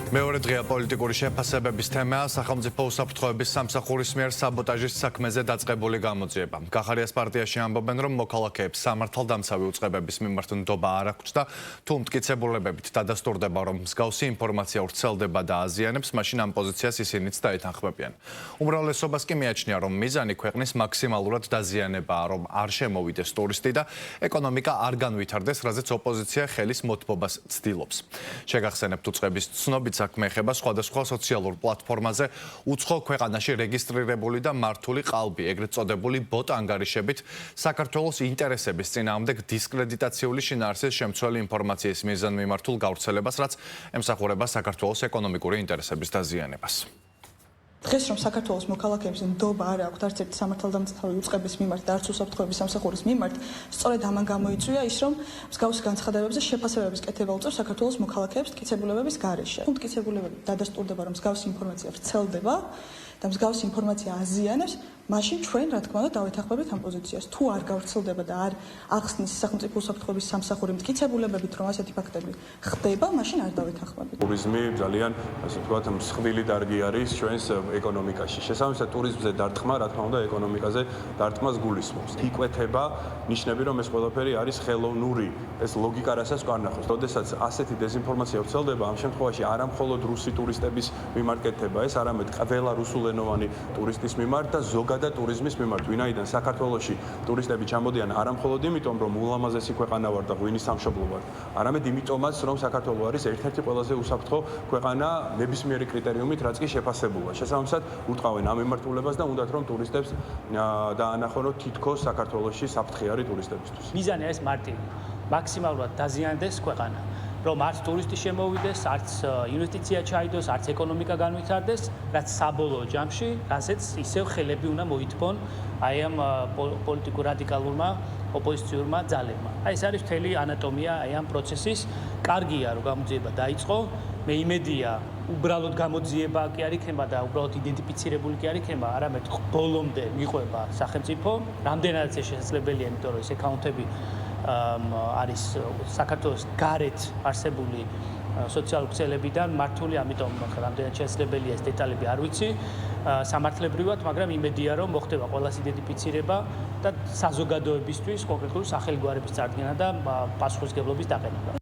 მეორე დღეა პოლიტიკური შეფასებების თემაა სახელმწიფო უსაფრთხოების სამსახურის მიერ საბოტაჟის საქმეზე დაწყებული გამოძიება. გახარიას პარტიაში ამბობენ, რომ მოქალაქეებს სამართალდამცავი უწყებების მიმართ ნდობა არ აქვს და თუ მტკიცებულებებით დადასტურდება, რომ მსგავსი ინფორმაცია ვრცელდება და აზიანებს, მაშინ ამ პოზიციას ისინიც დაეთანხმებიან. უმრავლესობას კი მიაჩნია, რომ მიზანი ქვეყნის მაქსიმალურად დაზიანებაა, რომ არ შემოვიდეს ტურისტი და ეკონომიკა არ განვითარდეს, რაზეც ოპოზიცია ხელის მოთმობას ცდილობს. შეგახსენებთ უწყების ცნობით საქმე ეხება სხვადასხვა სოციალურ პლატფორმაზე უცხო ქვეყანაში რეგისტრირებული და მართული ყალბი, ეგრეთ წოდებული ბოტ ანგარიშებით საქართველოს ინტერესების წინააღმდეგ დისკრედიტაციული შინაარსის შემცველი ინფორმაციის მიზანმიმართულ გავრცელებას, რაც ემსახურება საქართველოს ეკონომიკური ინტერესების დაზიანებას. დღეს რომ საქართველოს მოქალაქეებს ნდობა არ აქვს არც ერთი სამართალდამცავი უწყების მიმართ და არც უსაფრთხოების სამსახურის მიმართ, სწორედ ამან გამოიწვია ის, რომ მსგავსი განცხადებებზე შეფასებების კეთება უწევს საქართველოს მოქალაქეებს მტკიცებულებების გარეშე. თუ მტკიცებულებები დადასტურდება, რომ მსგავსი ინფორმაცია ვრცელდება და მსგავსი ინფორმაცია აზიანებს, მაშინ ჩვენ რა თქმა უნდა დავეთანხმებით ამ პოზიციას. თუ არ გავრცელდება და არ ახსნის სახელმწიფო უსაფრთხოების სამსახური მტკიცებულებებით, რომ ასეთი ფაქტები ხდება, მაშინ არ დავეთანხმებით. ტურიზმი ძალიან, ასე ვთქვათ, მსხვილი დარგი არის ჩვენს ეკონომიკაში. შესაბამისად, ტურიზმზე დარტყმა, რა თქმა უნდა, ეკონომიკაზე დარტყმას გულისხმობს. იკვეთება ნიშნები, რომ ეს ყველაფერი არის ხელოვნური, ეს ლოგიკა რასაც კარნახობს. როდესაც ასეთი დეზინფორმაცია ვრცელდება, ამ შემთხვევაში არა მხოლოდ რუსი ტურისტების მიმართ კეთდება ეს, არამედ ყველა რუსულენოვანი ტურისტის მიმართ და ზოგადად ტურიზმის მიმართ, ვინაიდან საქართველოში ტურისტები ჩამოდიან არა მხოლოდ იმიტომ, რომ ულამაზესი ქვეყანა ვარ და ღვინის სამშობლო ვარ, არამედ იმიტომაც, რომ საქართველო არის ერთ-ერთი ყველაზე უსაფრთხო ქვეყანა ნებისმიერი კრიტერიუმით, რაც კი შეფასებულა. შესაბამისად, ურტყავენ ამ მიმართულებას და უნდათ რომ ტურისტებს დაანახონ თითქოს საქართველოში საფრთხე არის ტურისტებისთვის. მიზანი არის მარტივი. მაქსიმალურად დაზიანდეს ქვეყანა. რომ არც ტურისტი შემოვიდეს, არც ინვესტიცია ჩაიდოს, არც ეკონომიკა განვითარდეს, რაც საბოლოო ჯამში, რაზეც ისევ ხელები უნდა მოითმონ აი ამ პოლიტიკურ რადიკალურმა ოპოზიციურმა ძალებმა. აი ეს არის მთელი ანატომია აი ამ პროცესის. კარგია, რომ გამოძიება დაიწყო. მე იმედია, უბრალოდ გამოძიება კი არ იქნება და უბრალოდ იდენტიფიცირებული კი არ იქნება, არამედ ბოლომდე მიყვება სახელმწიფო. რამდენადაც ეს შესაძლებელია, იმიტომ რომ ეს აკაუნტები არის საქართველოს გარეთ არსებული სოციალური ქსელებიდან მართული, ამიტომ რამდენად შესაძლებელია ეს დეტალები არ ვიცი სამართლებრივად, მაგრამ იმედია, რომ მოხდება ყველას იდენტიფიცირება და საზოგადოებისთვის კონკრეტული სახელგვარების წარდგენა და პასუხისმგებლობის დაყენება.